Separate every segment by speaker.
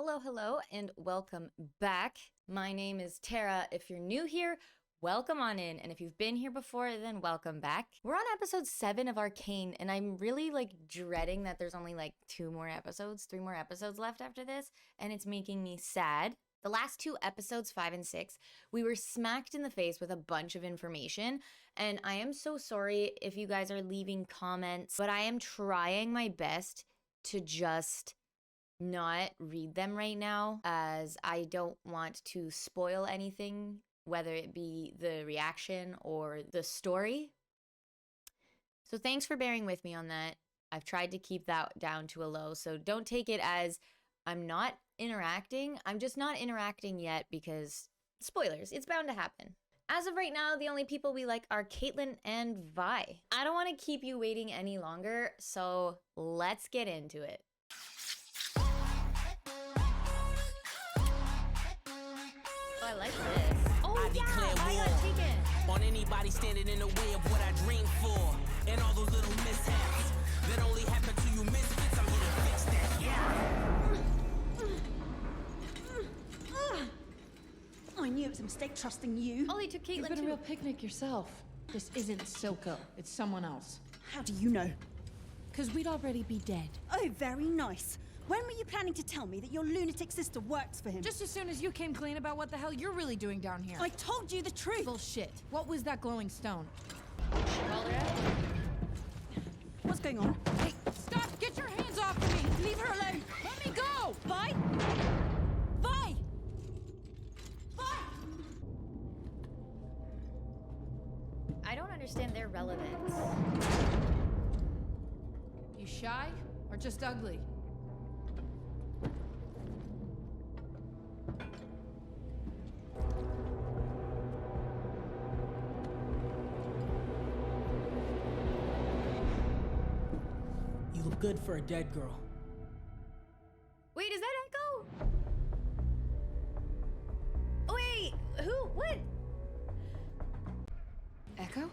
Speaker 1: Hello, and welcome back. My name is Tara. If you're new here, welcome on in. And if you've been here before, then welcome back. We're on episode 7 of Arcane, and I'm really dreading that there's only 3 more episodes left after this, and it's making me sad. The last 2 episodes, 5 and 6, we were smacked in the face with a bunch of information, and I am so sorry if you guys are leaving comments, but I am trying my best to just not read them right now, as I don't want to spoil anything, whether it be the reaction or the story. So thanks for bearing with me on that. I've tried to keep that down to a low, so don't take it as I'm not interacting. I'm just not interacting yet because spoilers, it's bound to happen. As of right now, the only people we like are Caitlyn and Vi. I don't want to keep you waiting any longer, so let's get into it. I like this. Oh yeah, I got taken.
Speaker 2: On anybody standing in the way of what I dreamed for, and all those little mishaps that only happen to you misfits. I'm here to fix that.
Speaker 3: I knew it was a mistake trusting you.
Speaker 1: Ollie took Caitlyn
Speaker 4: You've been
Speaker 1: too.
Speaker 4: a real picnic yourself. This isn't Silco. It's someone else.
Speaker 3: How do you know?
Speaker 4: Because we'd already be dead.
Speaker 3: Oh, very nice. When were you planning to tell me that your lunatic sister works for him?
Speaker 4: Just as soon as you came clean about what the hell you're really doing down here.
Speaker 3: I told you the truth.
Speaker 4: Bullshit. What was that glowing stone?
Speaker 3: What's going on?
Speaker 4: Hey, stop! Get your hands off me!
Speaker 3: Leave her alone.
Speaker 4: Let me go!
Speaker 3: Vi? Vi? Vi?
Speaker 1: I don't understand their relevance.
Speaker 4: You shy? Or just ugly?
Speaker 2: You look good for a dead girl.
Speaker 1: Wait, is that Ekko? Wait, who? What?
Speaker 4: Ekko?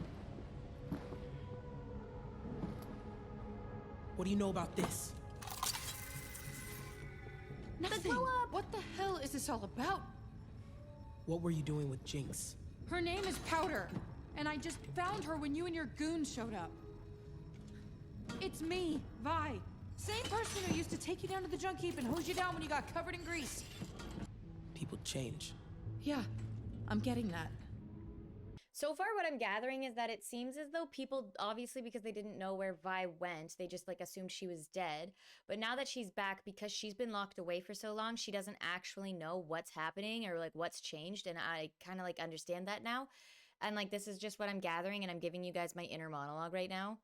Speaker 2: What do you know about this?
Speaker 4: Nothing.
Speaker 1: glow up.
Speaker 4: What the hell is this all about?
Speaker 2: What were you doing with Jinx?
Speaker 4: Her name is Powder, and I just found her when you and your goons showed up. It's me, Vi. Same person who used to take you down to the junk heap and hose you down when you got covered in grease.
Speaker 2: People change.
Speaker 4: Yeah, I'm getting that.
Speaker 1: So far, what I'm gathering is that it seems as though people, obviously because they didn't know where Vi went, they just assumed she was dead. But now that she's back, because she's been locked away for so long, she doesn't actually know what's happening or what's changed. And I kind of understand that now. And this is just what I'm gathering, and I'm giving you guys my inner monologue right now.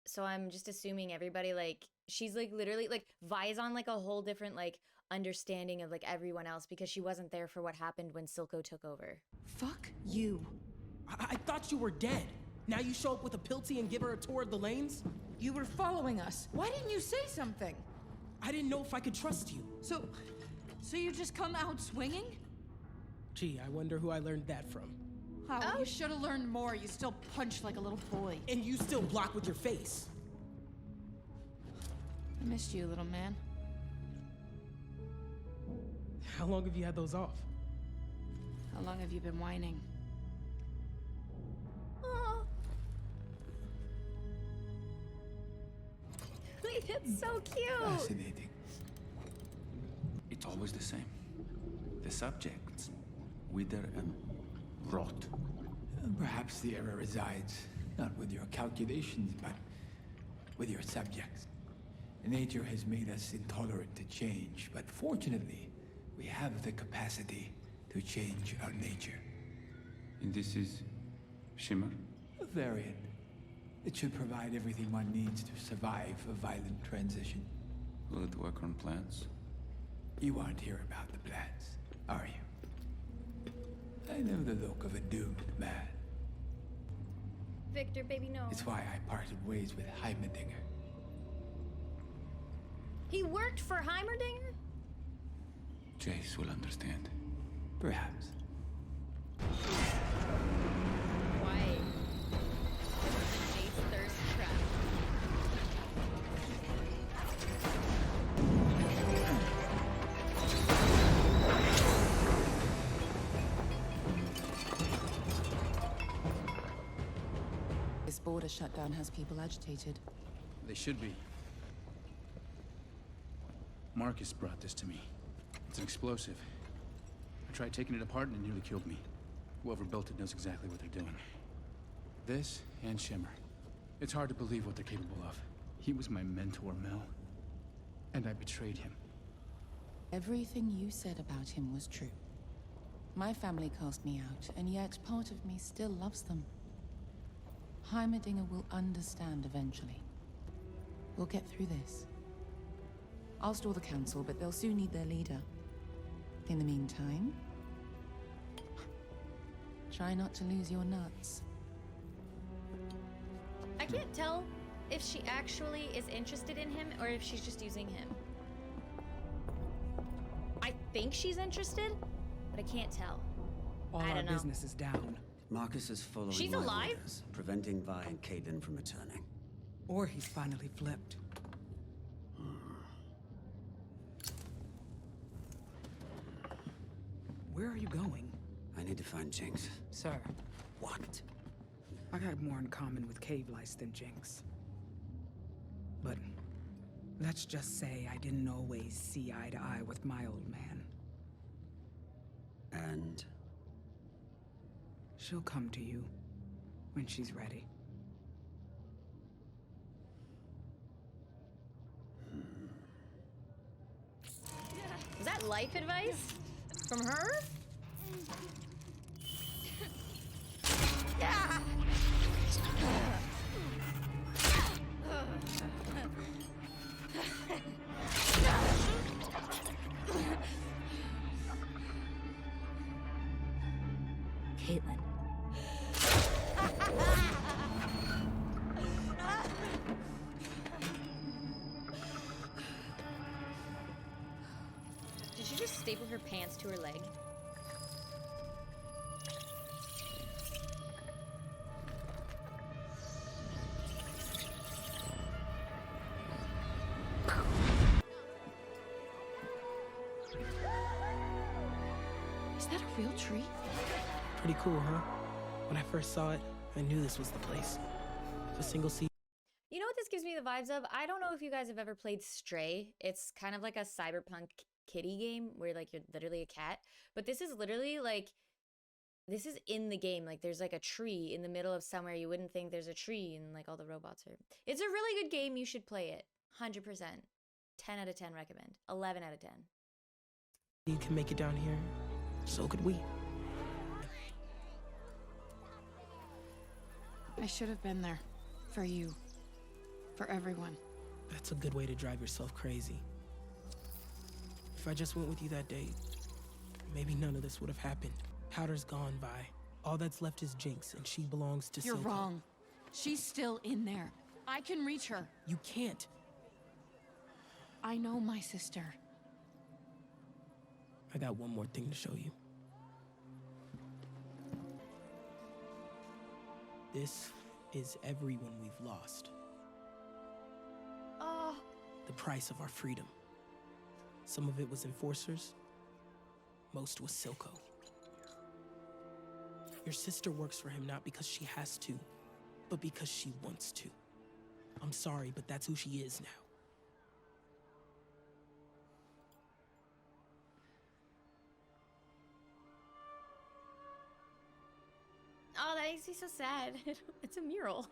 Speaker 1: So I'm just assuming everybody, she's literally, Vi is on a whole different understanding of everyone else because she wasn't there for what happened when Silco took over.
Speaker 4: Fuck you.
Speaker 2: I thought you were dead. Now you show up with a pilty and give her a tour of the lanes?
Speaker 4: You were following us. Why didn't you say something?
Speaker 2: I didn't know if I could trust you.
Speaker 4: So you just come out swinging?
Speaker 2: Gee, I wonder who I learned that from.
Speaker 4: Oh, you should have learned more. You still punch like a little boy.
Speaker 2: And you still block with your face.
Speaker 4: I missed you, little man.
Speaker 2: How long have you had those off?
Speaker 4: How long have you been whining?
Speaker 1: Oh. It's so cute.
Speaker 5: Fascinating. It's always the same. The subjects wither and rot.
Speaker 6: Perhaps the error resides not with your calculations, but with your subjects. Nature has made us intolerant to change, but fortunately, we have the capacity to change our nature.
Speaker 5: And this is Shimmer?
Speaker 6: A variant. It should provide everything one needs to survive a violent transition.
Speaker 5: Will it work on plants?
Speaker 6: You aren't here about the plants, are you? I know the look of a doomed man.
Speaker 1: Victor, baby, no.
Speaker 6: It's why I parted ways with Heimerdinger.
Speaker 1: He worked for Heimerdinger?
Speaker 5: Jace will understand.
Speaker 6: Perhaps.
Speaker 1: Why? Jace thirst trap.
Speaker 7: Border shutdown has people agitated.
Speaker 8: They should be. Marcus brought this to me. It's an explosive. I tried taking it apart and it nearly killed me. Whoever built it knows exactly what they're doing. This and Shimmer. It's hard to believe what they're capable of. He was my mentor, Mel. And I betrayed him.
Speaker 7: Everything you said about him was true. My family cast me out, and yet part of me still loves them. Heimerdinger will understand eventually. We'll get through this. I'll store the council, but they'll soon need their leader. In the meantime, try not to lose your nuts.
Speaker 1: I can't tell if she actually is interested in him or if she's just using him. I think she's interested, but I can't tell.
Speaker 9: All
Speaker 1: I
Speaker 9: our
Speaker 1: don't know.
Speaker 9: business is down.
Speaker 10: Marcus is following
Speaker 1: She's
Speaker 10: my
Speaker 1: alive?
Speaker 10: orders, preventing Vi and Caitlyn from returning.
Speaker 9: Or he's finally flipped. Where are you going?
Speaker 10: I need to find Jinx.
Speaker 9: Sir,
Speaker 10: What?
Speaker 9: I got more in common with cave lice than Jinx. But let's just say I didn't always see eye to eye with my old man.
Speaker 10: And?
Speaker 9: She'll come to you when she's ready.
Speaker 1: Is that life advice from her? Yeah.
Speaker 3: Caitlyn.
Speaker 1: Did she just staple her pants to her leg?
Speaker 3: Is that a real tree?
Speaker 11: Pretty cool, huh? When I first saw it, I knew this was the place. The single seat.
Speaker 1: You know what this gives me the vibes of? I don't know if you guys have ever played Stray. It's kind of like a cyberpunk kitty game where like you're literally a cat. But this is literally like, this is in the game. Like there's like a tree in the middle of somewhere you wouldn't think there's a tree and like all the robots are. It's a really good game. You should play it. 100%. 10 out of 10 recommend. 11 out of 10.
Speaker 11: You can make it down here. So could we.
Speaker 4: I should have been there. For you. For everyone.
Speaker 11: That's a good way to drive yourself crazy. If I just went with you that day, maybe none of this would have happened. Powder's gone, Vi. All that's left is Jinx, and she belongs to
Speaker 4: You're
Speaker 11: Silco.
Speaker 4: wrong. She's still in there. I can reach her.
Speaker 11: You can't.
Speaker 4: I know my sister.
Speaker 11: I got one more thing to show you. This is everyone we've lost.
Speaker 1: Oh.
Speaker 11: The price of our freedom. Some of it was enforcers. Most was Silco. Your sister works for him not because she has to, but because she wants to. I'm sorry, but that's who she is now.
Speaker 1: Oh, that makes me so sad. It's a mural.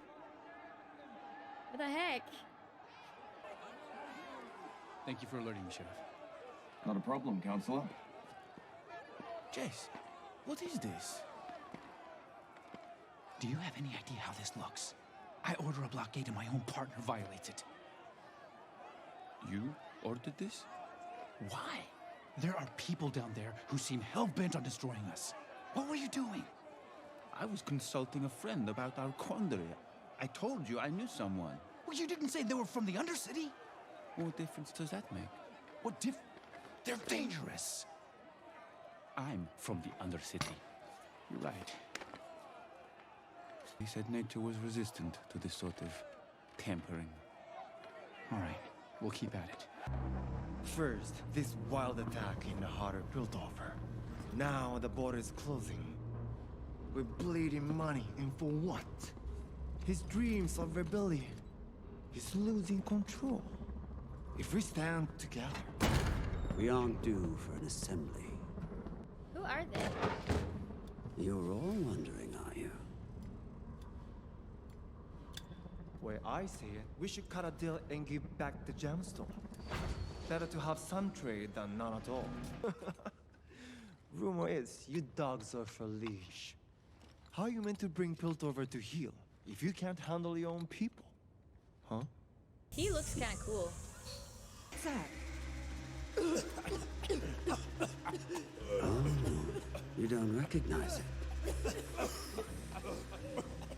Speaker 1: What the heck?
Speaker 8: Thank you for alerting me, Sheriff.
Speaker 12: Not a problem, Counselor.
Speaker 5: Jace, what is this? Do you have any idea how this looks? I order a blockade and my own partner violates it. You ordered this? Why? There are people down there who seem hell-bent on destroying us. What were you doing? I was consulting a friend about our quandary. I told you I knew someone. Well, you didn't say they were from the Undercity. What difference does that make? What They're dangerous. I'm from the Undercity. You're right. He said nature was resistant to this sort of tampering.
Speaker 8: All right, we'll keep at it.
Speaker 13: First, this wild attack in the heart of Piltover. Now the border is closing. We're bleeding money, and for what? His dreams of rebellion. He's losing control. If we stand together...
Speaker 10: We aren't due for an assembly.
Speaker 1: Who are they?
Speaker 10: You're all wondering, are you?
Speaker 13: Where I see it, we should cut a deal and give back the gemstone. Better to have some trade than none at all. Rumor is, you dogs are for leash. How are you meant to bring Piltover to heal if you can't handle your own people? Huh?
Speaker 1: He looks kind of cool.
Speaker 10: Oh, you don't recognize it.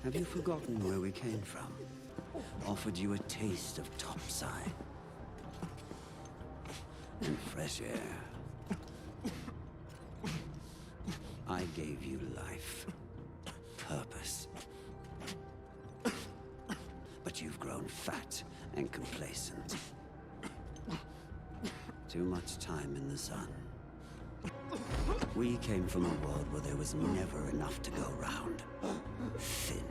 Speaker 10: Have you forgotten where we came from? Offered you a taste of topside and fresh air. I gave you life, purpose. But you've grown fat and complacent. Too much time in the sun. We came from a world where there was never enough to go round. Thin.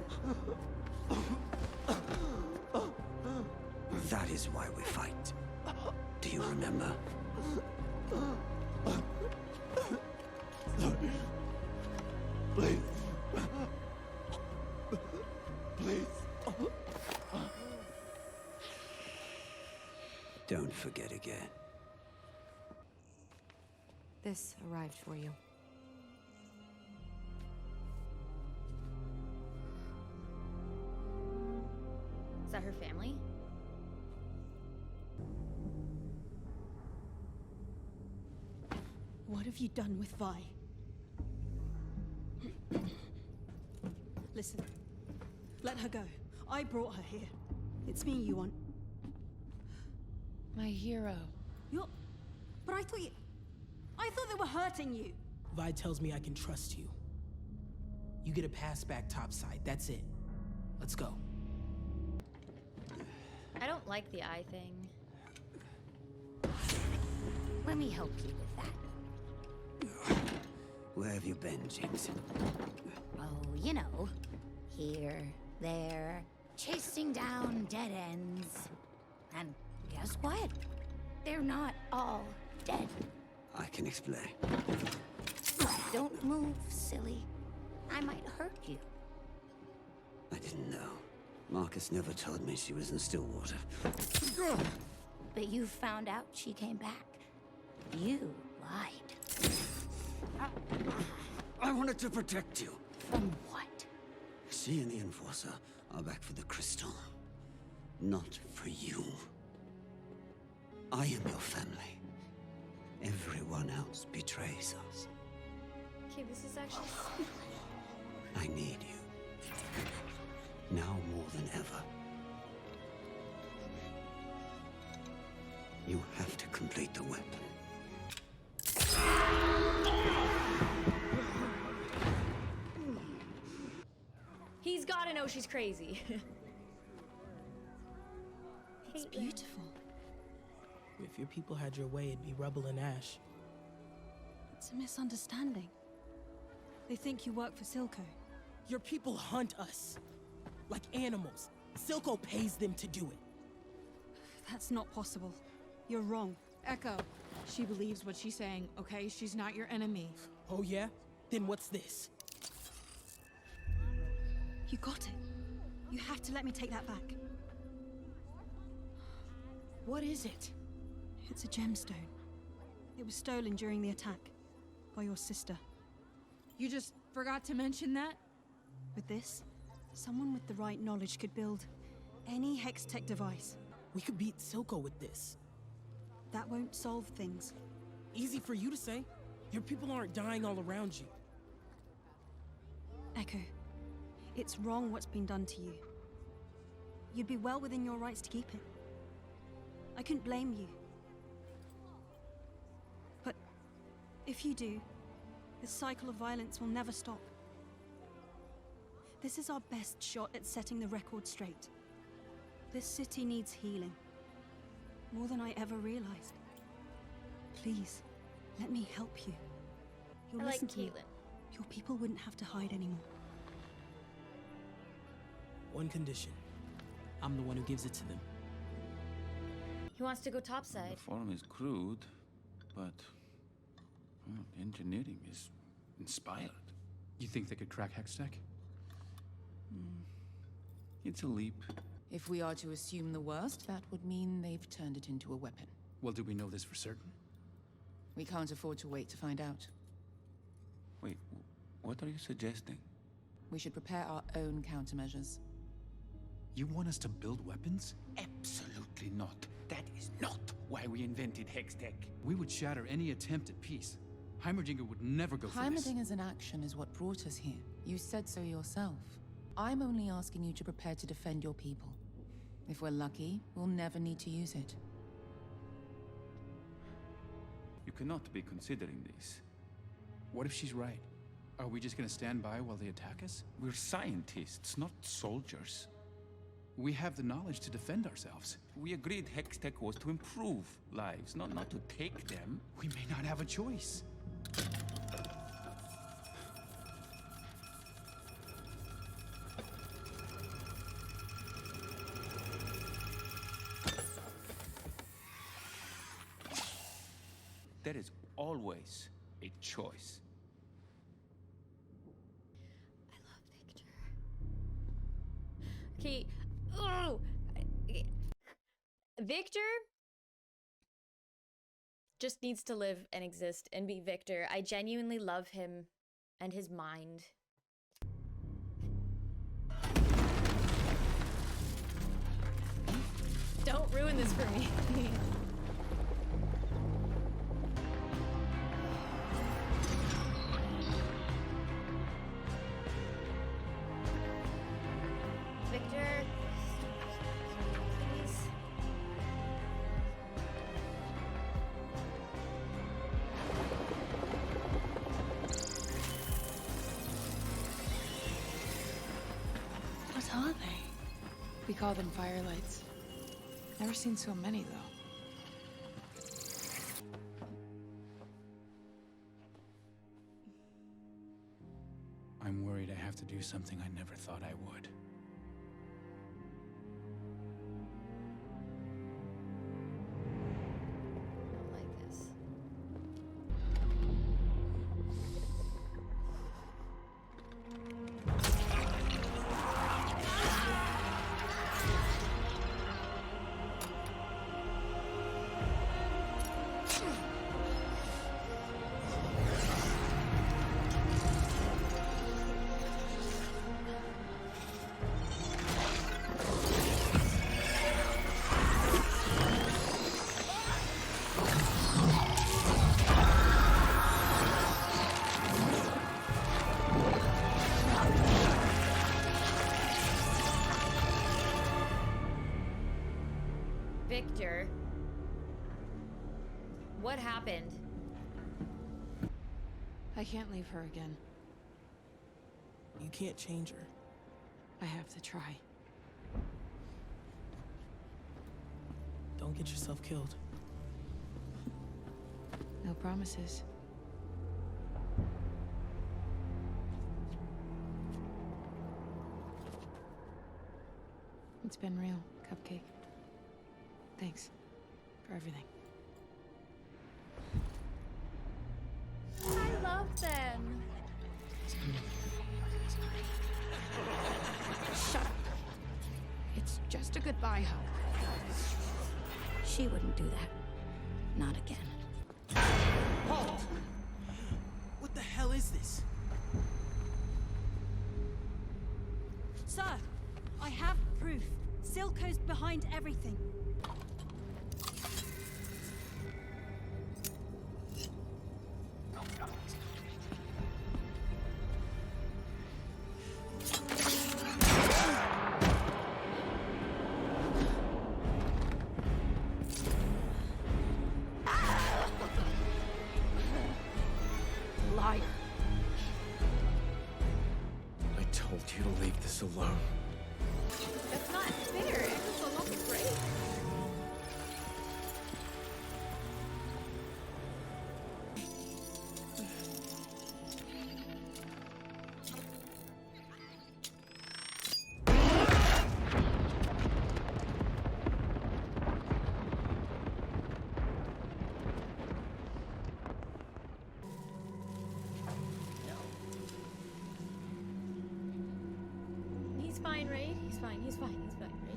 Speaker 10: That is why we fight. Do you remember?
Speaker 13: Please. Please.
Speaker 10: Don't forget again.
Speaker 4: This arrived for you.
Speaker 1: Is that her family?
Speaker 3: What have you done with Vi? Listen, let her go. I brought her here. It's me you want.
Speaker 7: My hero.
Speaker 3: You're... But I thought they were hurting you.
Speaker 11: Vi tells me I can trust you. You get a pass back topside, that's it. Let's go.
Speaker 1: I don't like the eye thing.
Speaker 14: Let me help you with that.
Speaker 10: Where have you been, Jinx?
Speaker 14: Oh, you know. Here, there, chasing down dead ends. And guess what? They're not all dead.
Speaker 10: I can explain.
Speaker 14: Don't move, silly. I might hurt you.
Speaker 10: I didn't know. Marcus never told me she was in Stillwater.
Speaker 14: But you found out she came back. You lied.
Speaker 10: I wanted to protect you.
Speaker 14: From what?
Speaker 10: She and the Enforcer are back for the crystal. Not for you. I am your family. Everyone else betrays us.
Speaker 1: Okay, this is actually...
Speaker 10: I need you. Now more than ever. You have to complete the weapon.
Speaker 1: He's gotta know she's crazy.
Speaker 3: It's beautiful.
Speaker 11: If your people had your way, it'd be rubble and ash.
Speaker 3: It's a misunderstanding. They think you work for Silco.
Speaker 11: Your people hunt us. Like animals. Silco pays them to do it.
Speaker 3: That's not possible. You're wrong.
Speaker 4: Ekko, she believes what she's saying, okay? She's not your enemy.
Speaker 11: Oh yeah? Then what's this?
Speaker 3: You got it. You have to let me take that back.
Speaker 11: What is it?
Speaker 3: It's a gemstone. It was stolen during the attack. By your sister.
Speaker 4: You just forgot to mention that?
Speaker 3: With this, someone with the right knowledge could build any hextech device.
Speaker 11: We could beat Silco with this.
Speaker 3: That won't solve things.
Speaker 11: Easy for you to say. Your people aren't dying all around you.
Speaker 3: Ekko, it's wrong what's been done to you. You'd be well within your rights to keep it. I couldn't blame you. But if you do, this cycle of violence will never stop. This is our best shot at setting the record straight. This city needs healing. More than I ever realized. Please, let me help you. You'll
Speaker 1: I like
Speaker 3: listen to me.
Speaker 1: Caitlyn.
Speaker 3: Your people wouldn't have to hide anymore.
Speaker 11: One condition. I'm the one who gives it to them.
Speaker 1: He wants to go topside.
Speaker 8: The form is crude, but well, engineering is inspired. You think they could crack hextech? It's a leap.
Speaker 7: If we are to assume the worst, that would mean they've turned it into a weapon.
Speaker 8: Well, do we know this for certain?
Speaker 7: We can't afford to wait to find out.
Speaker 8: Wait, what are you suggesting?
Speaker 7: We should prepare our own countermeasures.
Speaker 8: You want us to build weapons?
Speaker 5: Absolutely not. That is not why we invented hextech.
Speaker 8: We would shatter any attempt at peace. Heimerdinger would never go for this.
Speaker 7: Heimerdinger's inaction is what brought us here. You said so yourself. I'm only asking you to prepare to defend your people. If we're lucky, we'll never need to use it.
Speaker 8: You cannot be considering this. What if she's right? Are we just gonna stand by while they attack us?
Speaker 5: We're scientists, not soldiers.
Speaker 8: We have the knowledge to defend ourselves.
Speaker 5: We agreed hextech was to improve lives, not to take them.
Speaker 8: We may not have a choice.
Speaker 5: There is always a choice.
Speaker 1: I love Victor. Okay. Oh! Victor just needs to live and exist and be Victor. I genuinely love him and his mind. Don't ruin this for me. Victor, please.
Speaker 15: What are they?
Speaker 7: We call them firelights.
Speaker 15: Never seen so many, though.
Speaker 8: I'm worried I have to do something I never thought I would.
Speaker 1: I don't like this. Victor, what happened?
Speaker 15: I can't leave her again.
Speaker 11: You can't change her.
Speaker 15: I have to try.
Speaker 11: Don't get yourself killed.
Speaker 15: No promises. It's been real, Cupcake. Thanks for everything.
Speaker 1: I love them.
Speaker 15: Shut up. It's just a goodbye hug.
Speaker 14: She wouldn't do that. Not again.
Speaker 11: Halt! What the hell is this?
Speaker 3: Sir, I have proof. Silco's behind everything.
Speaker 15: Liar.
Speaker 13: I told you to leave this alone.
Speaker 1: That's not fair. It was a lot of great. He's fine, right? He's fine, he's fine, he's fine, right?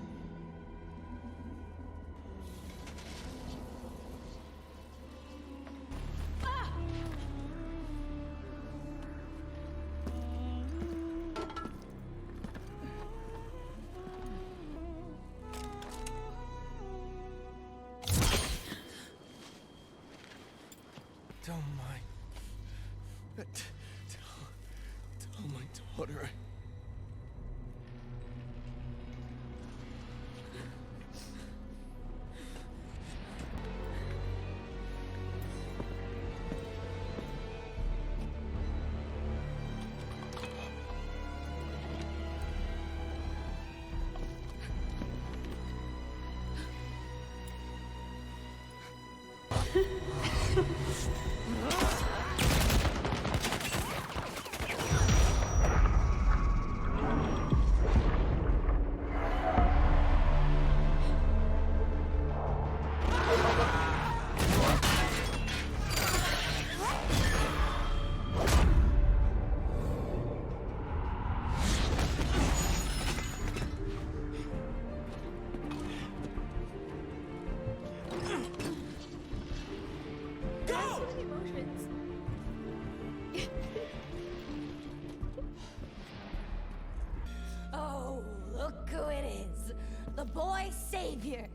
Speaker 13: Don't mind. Tell my daughter.
Speaker 14: Oh, look who it is. The boy savior.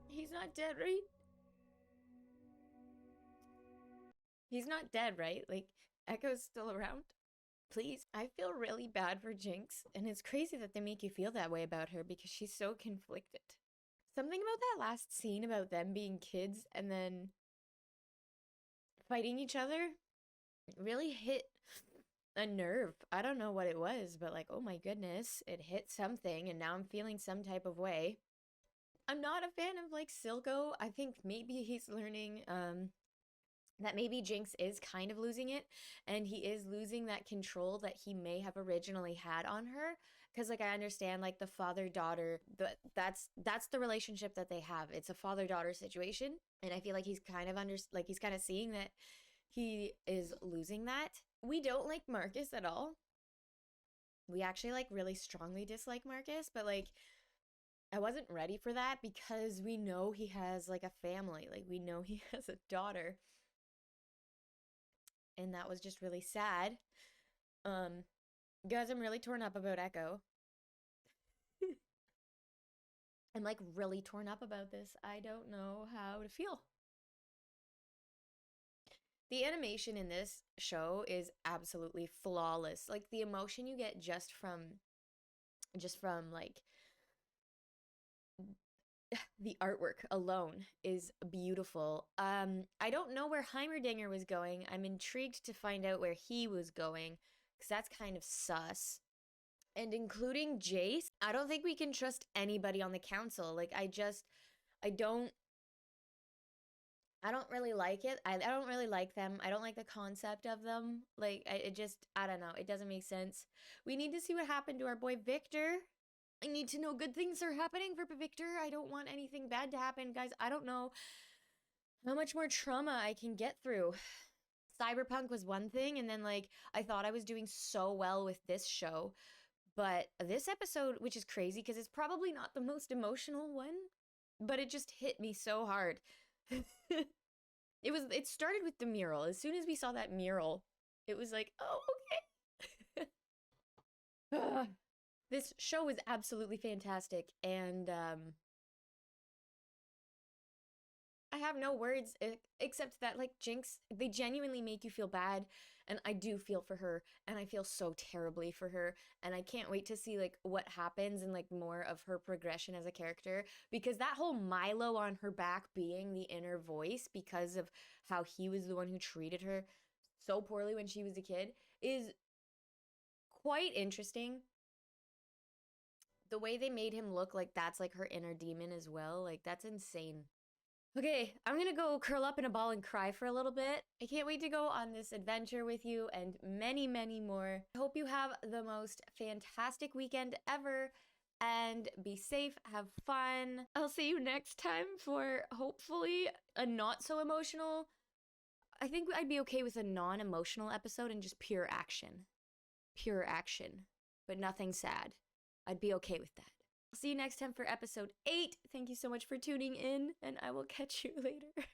Speaker 1: He's not dead, right? He's not dead, right? Like, Ekko's still around? Please. I feel really bad for Jinx, and it's crazy that they make you feel that way about her because she's so conflicted. Something about that last scene about them being kids and then fighting each other really hit a nerve. I don't know what it was, but like, oh my goodness, it hit something, and now I'm feeling some type of way. I'm not a fan of like Silco. I think maybe he's learning that maybe Jinx is kind of losing it, and he is losing that control that he may have originally had on her. Because like I understand like the father-daughter, that's the relationship that they have. It's a father-daughter situation, and I feel like he's kind of he's kind of seeing that he is losing that. We don't like Marcus at all. We actually like really strongly dislike Marcus, but like I wasn't ready for that because we know he has like a family. Like we know he has a daughter. And that was just really sad. Guys, I'm really torn up about Ekko. I'm like really torn up about this. I don't know how to feel. The animation in this show is absolutely flawless. Like the emotion you get just from like the artwork alone is beautiful. I don't know where Heimerdinger was going. I'm intrigued to find out where he was going, because that's kind of sus. And including Jace, I don't think we can trust anybody on the council. Like, I don't really like it. I don't really like them. I don't like the concept of them. Like, I don't know. It doesn't make sense. We need to see what happened to our boy Victor. I need to know good things are happening for Victor. I don't want anything bad to happen, guys. I don't know how much more trauma I can get through. Cyberpunk was one thing, and then, like, I thought I was doing so well with this show. But this episode, which is crazy because it's probably not the most emotional one, but it just hit me so hard. It started with the mural. As soon as we saw that mural, it was like, oh, okay. This show was absolutely fantastic, and I have no words except that, like, Jinx, they genuinely make you feel bad, and I do feel for her, and I feel so terribly for her, and I can't wait to see, like, what happens and, like, more of her progression as a character, because that whole Milo on her back being the inner voice because of how he was the one who treated her so poorly when she was a kid is quite interesting. The way they made him look like that's, like, her inner demon as well, like, that's insane. Okay, I'm gonna go curl up in a ball and cry for a little bit. I can't wait to go on this adventure with you and many, many more. I hope you have the most fantastic weekend ever, and be safe, have fun. I'll see you next time for hopefully a not so emotional. I think I'd be okay with a non-emotional episode and just pure action. Pure action, but nothing sad. I'd be okay with that. I'll see you next time for episode 8. Thank you so much for tuning in, and I will catch you later.